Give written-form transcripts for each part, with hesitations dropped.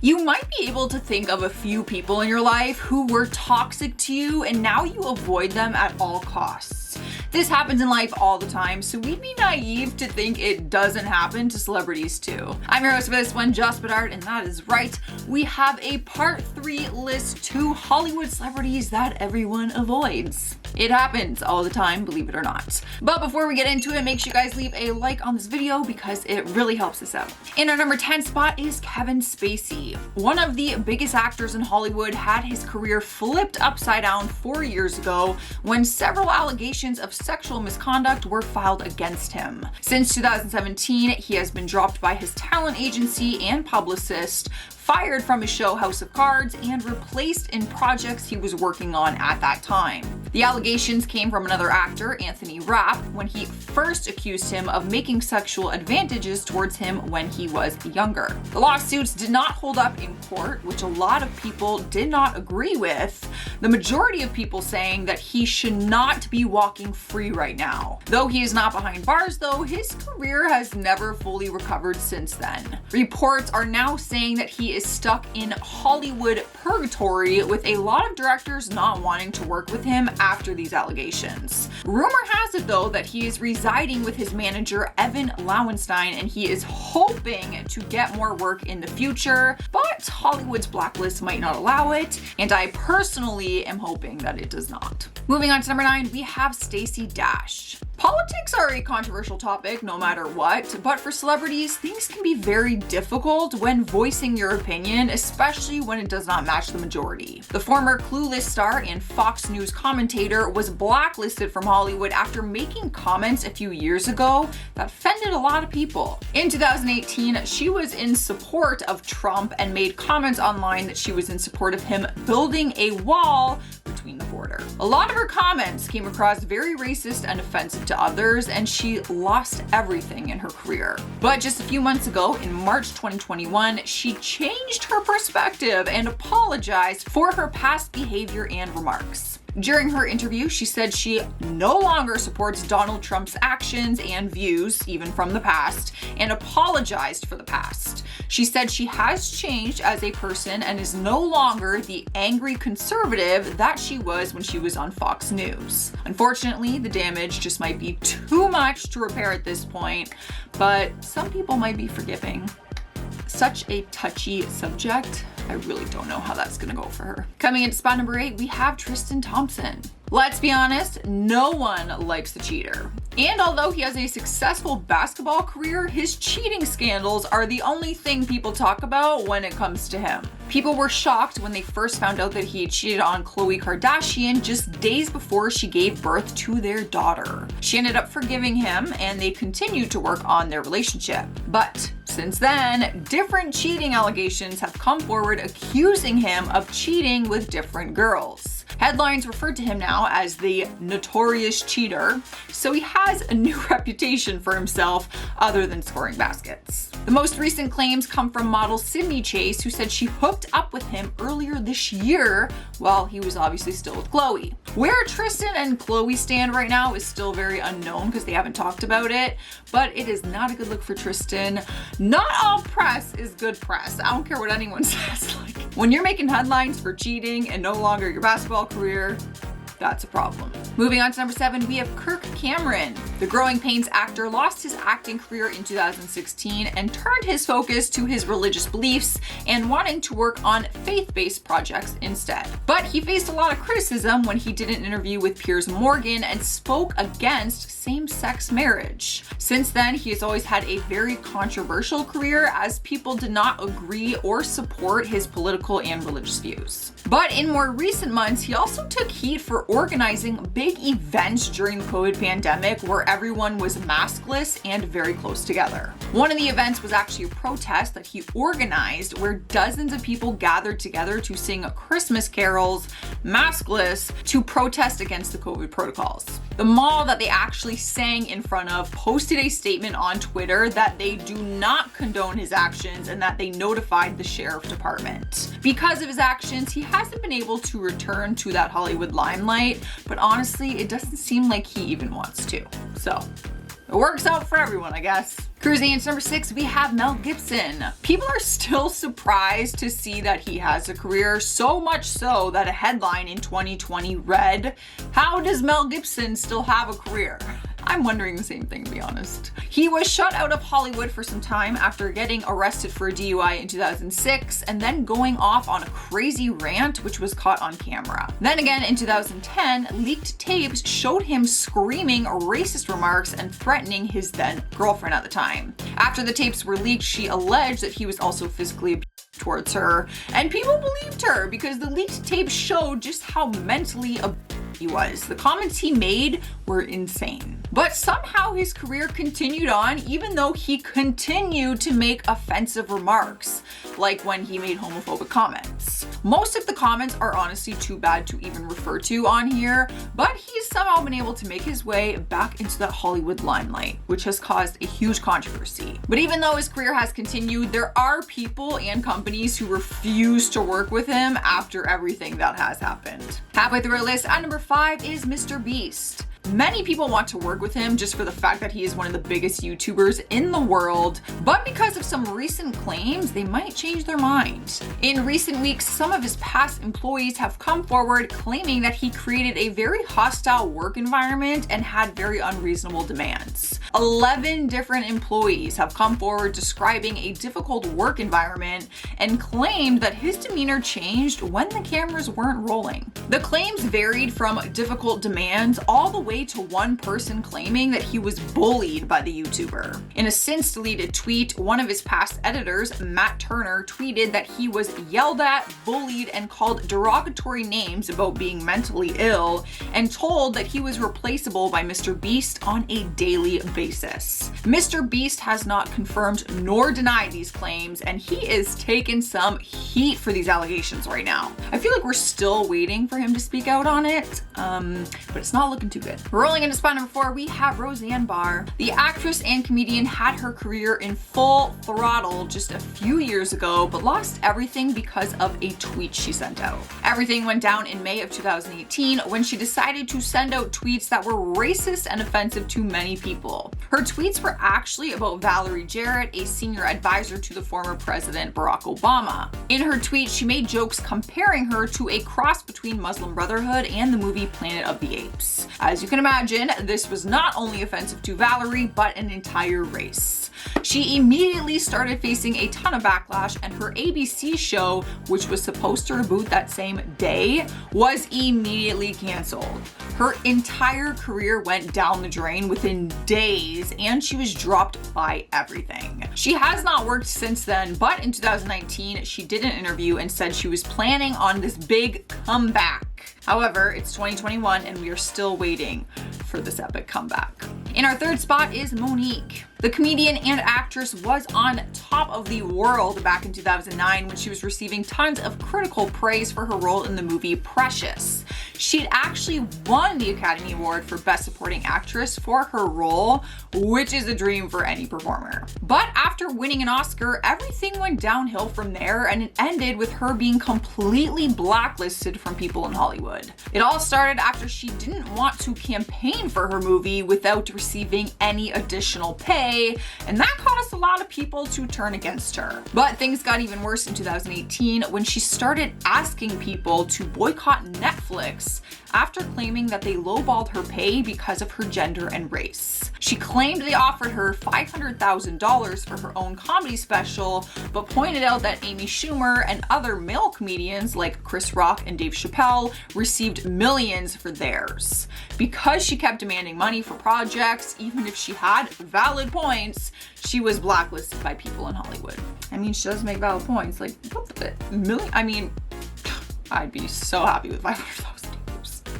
You might be able to think of a few people in your life who were toxic to you and now you avoid them at all costs. This happens in life all the time, so we'd be naive to think it doesn't happen to celebrities too. I'm your host for this one, Joss Bedard, and that is right. We have a part 3 list to Hollywood celebrities that everyone avoids. It happens all the time, believe it or not. But before we get into it, make sure you guys leave a like on this video because it really helps us out. In our number 10 spot is Kevin Spacey. One of the biggest actors in Hollywood had his career flipped upside down 4 years ago when several allegations of sexual misconduct were filed against him. Since 2017, he has been dropped by his talent agency and publicist, fired from his show House of Cards, and replaced in projects he was working on at that time. The allegations came from another actor, Anthony Rapp, when he first accused him of making sexual advantages towards him when he was younger. The lawsuits did not hold up in court, which a lot of people did not agree with, the majority of people saying that he should not be walking free right now. Though he is not behind bars though, his career has never fully recovered since then. Reports are now saying that he is stuck in Hollywood purgatory, with a lot of directors not wanting to work with him after these allegations. Rumor has it though that he is residing with his manager Evan Lowenstein and he is hoping to get more work in the future, but Hollywood's blacklist might not allow it, and I personally am hoping that it does not. Moving on to number 9, we have Stacy Dash. Politics are a controversial topic no matter what, but for celebrities, things can be very difficult when voicing your opinion, especially when it does not match the majority. The former Clueless star and Fox News commentator was blacklisted from Hollywood after making comments a few years ago that offended a lot of people. In 2018, she was in support of Trump and made comments online that she was in support of him building a wall between the border. A lot of her comments came across very racist and offensive to others, and she lost everything in her career. But just a few months ago, in March 2021, she changed her perspective and apologized for her past behavior and remarks. During her interview, she said she no longer supports Donald Trump's actions and views, even from the past, and apologized for the past. She said she has changed as a person and is no longer the angry conservative that she was when she was on Fox News. Unfortunately, the damage just might be too much to repair at this point, but some people might be forgiving. Such a touchy subject. I really don't know how that's gonna go for her. Coming into spot number 8, we have Tristan Thompson. Let's be honest, no one likes the cheater. And although he has a successful basketball career, his cheating scandals are the only thing people talk about when it comes to him. People were shocked when they first found out that he had cheated on Khloe Kardashian just days before she gave birth to their daughter. She ended up forgiving him and they continued to work on their relationship. But since then, different cheating allegations have come forward accusing him of cheating with different girls. Headlines refer to him now as the notorious cheater, so he has a new reputation for himself other than scoring baskets. The most recent claims come from model Sydney Chase, who said she hooked up with him earlier this year while he was obviously still with Khloe. Where Tristan and Khloe stand right now is still very unknown because they haven't talked about it, but it is not a good look for Tristan. Not all press is good press. I don't care what anyone says. Like, when you're making headlines for cheating and no longer your basketball career, that's a problem. Moving on to number 7, we have Kirk Cameron. The Growing Pains actor lost his acting career in 2016 and turned his focus to his religious beliefs and wanting to work on faith-based projects instead. But he faced a lot of criticism when he did an interview with Piers Morgan and spoke against same-sex marriage. Since then, he has always had a very controversial career as people did not agree or support his political and religious views. But in more recent months, he also took heat for organizing big events during the COVID pandemic where everyone was maskless and very close together. One of the events was actually a protest that he organized where dozens of people gathered together to sing Christmas carols, maskless, to protest against the COVID protocols. The mall that they actually sang in front of posted a statement on Twitter that they do not condone his actions and that they notified the sheriff department. Because of his actions, he hasn't been able to return to that Hollywood limelight, but honestly, it doesn't seem like he even wants to. So, it works out for everyone, I guess. Cruising into number 6, we have Mel Gibson. People are still surprised to see that he has a career, so much so that a headline in 2020 read, "How does Mel Gibson still have a career?" I'm wondering the same thing, to be honest. He was shut out of Hollywood for some time after getting arrested for a DUI in 2006 and then going off on a crazy rant which was caught on camera. Then again in 2010, leaked tapes showed him screaming racist remarks and threatening his then girlfriend at the time. After the tapes were leaked, she alleged that he was also physically abusive towards her, and people believed her because the leaked tapes showed just how mentally he was. The comments he made were insane. But somehow his career continued on even though he continued to make offensive remarks, like when he made homophobic comments. Most of the comments are honestly too bad to even refer to on here, but he's somehow been able to make his way back into the Hollywood limelight, which has caused a huge controversy. But even though his career has continued, there are people and companies who refuse to work with him after everything that has happened. Halfway through our list, at number 5 is MrBeast. Many people want to work with him just for the fact that he is one of the biggest YouTubers in the world, but because of some recent claims, they might change their mind. In recent weeks, some of his past employees have come forward claiming that he created a very hostile work environment and had very unreasonable demands. 11 different employees have come forward describing a difficult work environment and claimed that his demeanor changed when the cameras weren't rolling. The claims varied from difficult demands all the way to one person claiming that he was bullied by the YouTuber. In a since deleted tweet, one of his past editors, Matt Turner, tweeted that he was yelled at, bullied, and called derogatory names about being mentally ill, and told that he was replaceable by MrBeast on a daily basis. MrBeast has not confirmed nor denied these claims, and he is taking some heat for these allegations right now. I feel like we're still waiting for him to speak out on it, but it's not looking too good. Rolling into spot number 4, we have Roseanne Barr. The actress and comedian had her career in full throttle just a few years ago, but lost everything because of a tweet she sent out. Everything went down in May of 2018 when she decided to send out tweets that were racist and offensive to many people. Her tweets were actually about Valerie Jarrett, a senior advisor to the former president Barack Obama. In her tweet, she made jokes comparing her to a cross between Muslim Brotherhood and the movie Planet of the Apes. As you can imagine, this was not only offensive to Valerie, but an entire race. She immediately started facing a ton of backlash, and her ABC show, which was supposed to reboot that same day, was immediately canceled. Her entire career went down the drain within days, and she was dropped by everything. She has not worked since then, but in 2019, she did an interview and said she was planning on this big comeback. However, it's 2021 and we are still waiting for this epic comeback. In our third spot is Monique. The comedian and actress was on top of the world back in 2009 when she was receiving tons of critical praise for her role in the movie Precious. She'd actually won the Academy Award for Best Supporting Actress for her role, which is a dream for any performer. But after winning an Oscar, everything went downhill from there, and it ended with her being completely blacklisted from people in Hollywood. It all started after she didn't want to campaign for her movie without receiving any additional pay, and that caused a lot of people to turn against her. But things got even worse in 2018 when she started asking people to boycott Netflix after claiming that they lowballed her pay because of her gender and race. She claimed they offered her $500,000 for her own comedy special, but pointed out that Amy Schumer and other male comedians like Chris Rock and Dave Chappelle received millions for theirs. Because she kept demanding money for projects, even if she had valid points, she was blacklisted by people in Hollywood. I mean, she does make valid points. Like, what the million? I mean, I'd be so happy with $500,000.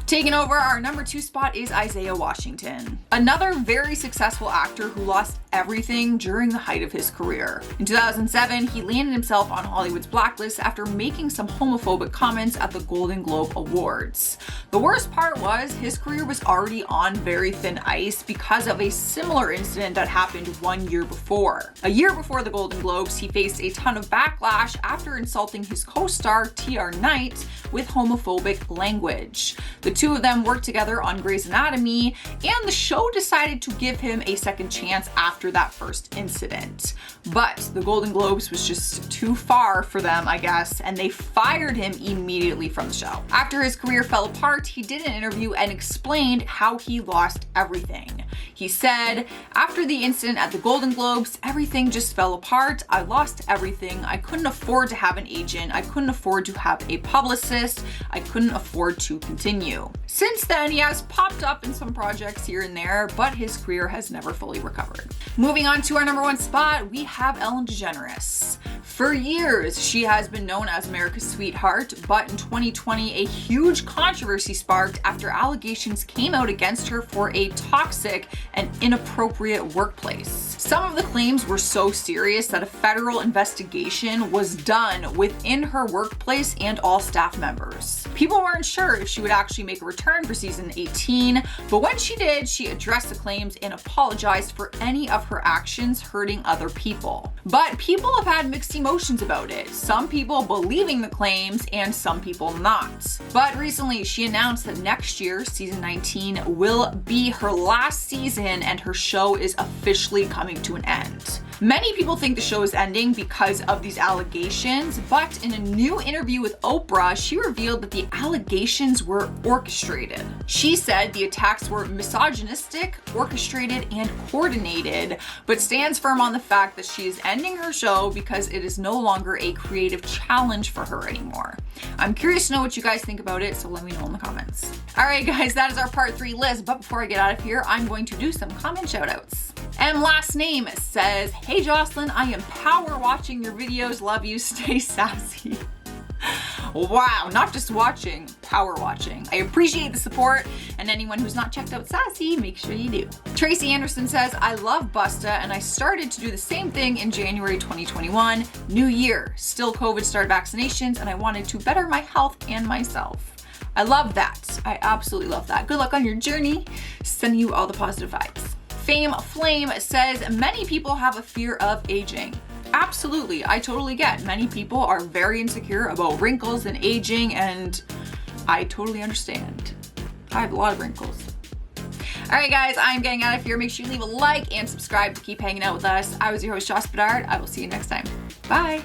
Taking over our number 2 spot is Isaiah Washington, another very successful actor who lost everything during the height of his career. In 2007, he landed himself on Hollywood's blacklist after making some homophobic comments at the Golden Globe Awards. The worst part was his career was already on very thin ice because of a similar incident that happened 1 year before. A year before the Golden Globes, he faced a ton of backlash after insulting his co-star TR Knight with homophobic language. The two of them worked together on Grey's Anatomy, and the show decided to give him a second chance after that first incident. But the Golden Globes was just too far for them, I guess, and they fired him immediately from the show. After his career fell apart, he did an interview and explained how he lost everything. He said, "After the incident at the Golden Globes, everything just fell apart. I lost everything. I couldn't afford to have an agent. I couldn't afford to have a publicist. I couldn't afford to continue." Since then, he has popped up in some projects here and there, but his career has never fully recovered. Moving on to our number one spot, we have Ellen DeGeneres. For years, she has been known as America's sweetheart, but in 2020, a huge controversy sparked after allegations came out against her for a toxic and inappropriate workplace. Some of the claims were so serious that a federal investigation was done within her workplace and all staff members. People weren't sure if she would actually make a return for season 18, but when she did, she addressed the claims and apologized for any of her actions hurting other people. But people have had mixed emotions about it. Some people believing the claims and some people not. But recently she announced that next year, season 19, will be her last season and her show is officially coming to an end. Many people think the show is ending because of these allegations, but in a new interview with Oprah, she revealed that the allegations were orchestrated. She said the attacks were misogynistic, orchestrated, and coordinated, but stands firm on the fact that she is ending her show because it is no longer a creative challenge for her anymore. I'm curious to know what you guys think about it, so let me know in the comments. Alright guys, that is our part 3 list, but before I get out of here, I'm going to do some comment shoutouts. And last name says, "Hey Jocelyn, I am power watching your videos. Love you. Stay sassy." Wow, not just watching, power watching. I appreciate the support, and anyone who's not checked out Sassy, make sure you do. Tracy Anderson says, "I love Busta, and I started to do the same thing in January 2021. New year, still COVID started vaccinations, and I wanted to better my health and myself." I love that. I absolutely love that. Good luck on your journey. Sending you all the positive vibes. Fame Flame says, "Many people have a fear of aging." Absolutely, I totally get. Many people are very insecure about wrinkles and aging, and I totally understand. I have a lot of wrinkles. Alright guys, I'm getting out of here. Make sure you leave a like and subscribe to keep hanging out with us. I was your host, Joss Bedard. I will see you next time. Bye.